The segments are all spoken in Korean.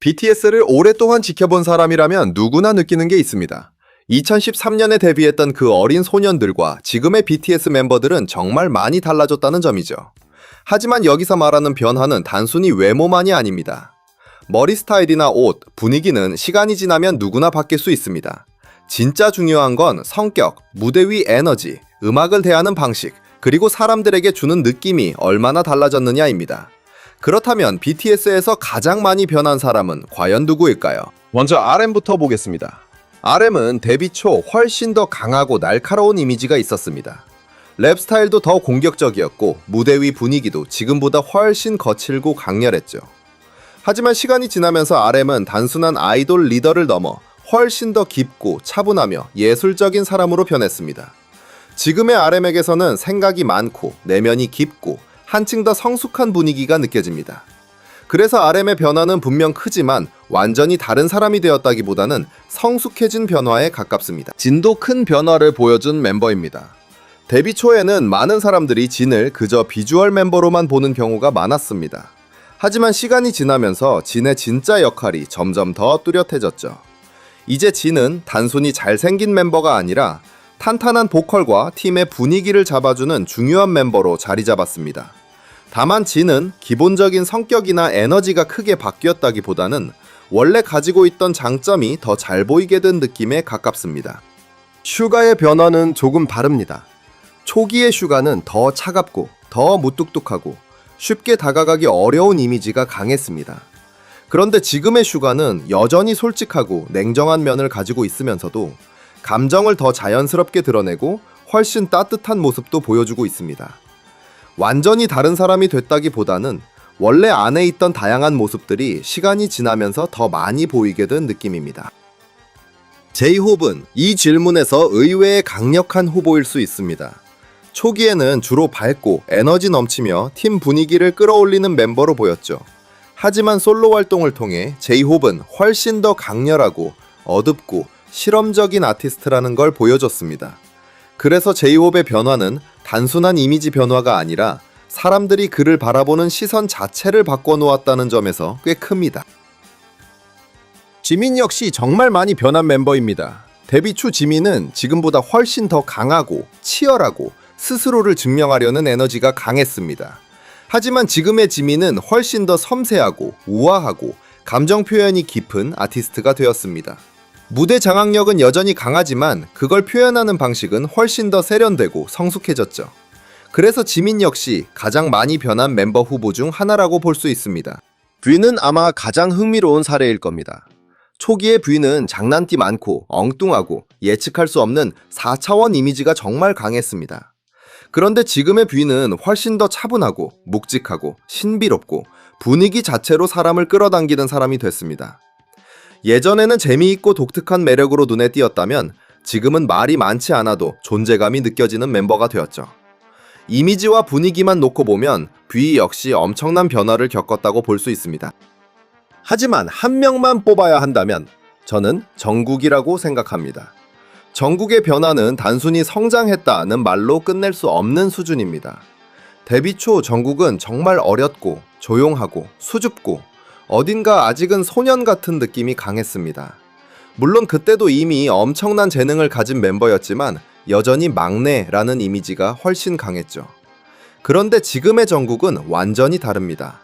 BTS를 오랫동안 지켜본 사람이라면 누구나 느끼는 게 있습니다. 2013년에 데뷔했던 그 어린 소년들과 지금의 BTS 멤버들은 정말 많이 달라졌다는 점이죠. 하지만 여기서 말하는 변화는 단순히 외모만이 아닙니다. 머리 스타일이나 옷, 분위기는 시간이 지나면 누구나 바뀔 수 있습니다. 진짜 중요한 건 성격, 무대 위 에너지, 음악을 대하는 방식, 그리고 사람들에게 주는 느낌이 얼마나 달라졌느냐입니다. 그렇다면 BTS에서 가장 많이 변한 사람은 과연 누구일까요? 먼저 RM부터 보겠습니다. RM은 데뷔 초 훨씬 더 강하고 날카로운 이미지가 있었습니다. 랩 스타일도 더 공격적이었고 무대 위 분위기도 지금보다 훨씬 거칠고 강렬했죠. 하지만 시간이 지나면서 RM은 단순한 아이돌 리더를 넘어 훨씬 더 깊고 차분하며 예술적인 사람으로 변했습니다. 지금의 RM에게서는 생각이 많고 내면이 깊고 한층 더 성숙한 분위기가 느껴집니다. 그래서 RM의 변화는 분명 크지만 완전히 다른 사람이 되었다기보다는 성숙해진 변화에 가깝습니다. 진도 큰 변화를 보여준 멤버입니다. 데뷔 초에는 많은 사람들이 진을 그저 비주얼 멤버로만 보는 경우가 많았습니다. 하지만 시간이 지나면서 진의 진짜 역할이 점점 더 뚜렷해졌죠. 이제 진은 단순히 잘생긴 멤버가 아니라 탄탄한 보컬과 팀의 분위기를 잡아주는 중요한 멤버로 자리 잡았습니다. 다만 진은 기본적인 성격이나 에너지가 크게 바뀌었다기보다는 원래 가지고 있던 장점이 더 잘 보이게 된 느낌에 가깝습니다. 슈가의 변화는 조금 다릅니다. 초기의 슈가는 더 차갑고 더 무뚝뚝하고 쉽게 다가가기 어려운 이미지가 강했습니다. 그런데 지금의 슈가는 여전히 솔직하고 냉정한 면을 가지고 있으면서도 감정을 더 자연스럽게 드러내고 훨씬 따뜻한 모습도 보여주고 있습니다. 완전히 다른 사람이 됐다기보다는 원래 안에 있던 다양한 모습들이 시간이 지나면서 더 많이 보이게 된 느낌입니다. 제이홉은 이 질문에서 의외의 강력한 후보일 수 있습니다. 초기에는 주로 밝고 에너지 넘치며 팀 분위기를 끌어올리는 멤버로 보였죠. 하지만 솔로 활동을 통해 제이홉은 훨씬 더 강렬하고 어둡고 실험적인 아티스트라는 걸 보여줬습니다. 그래서 제이홉의 변화는 단순한 이미지 변화가 아니라 사람들이 그를 바라보는 시선 자체를 바꿔놓았다는 점에서 꽤 큽니다. 지민 역시 정말 많이 변한 멤버입니다. 데뷔 초 지민은 지금보다 훨씬 더 강하고 치열하고 스스로를 증명하려는 에너지가 강했습니다. 하지만 지금의 지민은 훨씬 더 섬세하고 우아하고 감정 표현이 깊은 아티스트가 되었습니다. 무대 장악력은 여전히 강하지만 그걸 표현하는 방식은 훨씬 더 세련되고 성숙해졌죠. 그래서 지민 역시 가장 많이 변한 멤버 후보 중 하나라고 볼 수 있습니다. 뷔는 아마 가장 흥미로운 사례일 겁니다. 초기의 뷔는 장난기 많고 엉뚱하고 예측할 수 없는 4차원 이미지가 정말 강했습니다. 그런데 지금의 뷔는 훨씬 더 차분하고 묵직하고 신비롭고 분위기 자체로 사람을 끌어당기는 사람이 됐습니다. 예전에는 재미있고 독특한 매력으로 눈에 띄었다면 지금은 말이 많지 않아도 존재감이 느껴지는 멤버가 되었죠. 이미지와 분위기만 놓고 보면 뷔 역시 엄청난 변화를 겪었다고 볼 수 있습니다. 하지만 한 명만 뽑아야 한다면 저는 정국이라고 생각합니다. 정국의 변화는 단순히 성장했다는 말로 끝낼 수 없는 수준입니다. 데뷔 초 정국은 정말 어렸고 조용하고 수줍고 어딘가 아직은 소년 같은 느낌이 강했습니다. 물론 그때도 이미 엄청난 재능을 가진 멤버였지만 여전히 막내라는 이미지가 훨씬 강했죠. 그런데 지금의 정국은 완전히 다릅니다.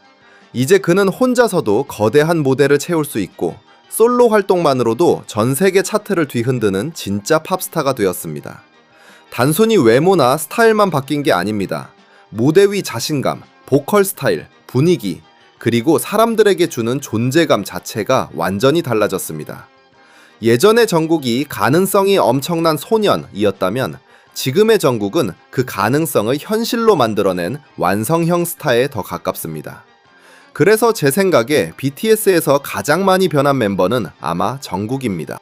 이제 그는 혼자서도 거대한 무대를 채울 수 있고 솔로 활동만으로도 전 세계 차트를 뒤흔드는 진짜 팝스타가 되었습니다. 단순히 외모나 스타일만 바뀐 게 아닙니다. 무대 위 자신감, 보컬 스타일, 분위기, 그리고 사람들에게 주는 존재감 자체가 완전히 달라졌습니다. 예전의 정국이 가능성이 엄청난 소년이었다면 지금의 정국은 그 가능성을 현실로 만들어낸 완성형 스타에 더 가깝습니다. 그래서 제 생각에 BTS에서 가장 많이 변한 멤버는 아마 정국입니다.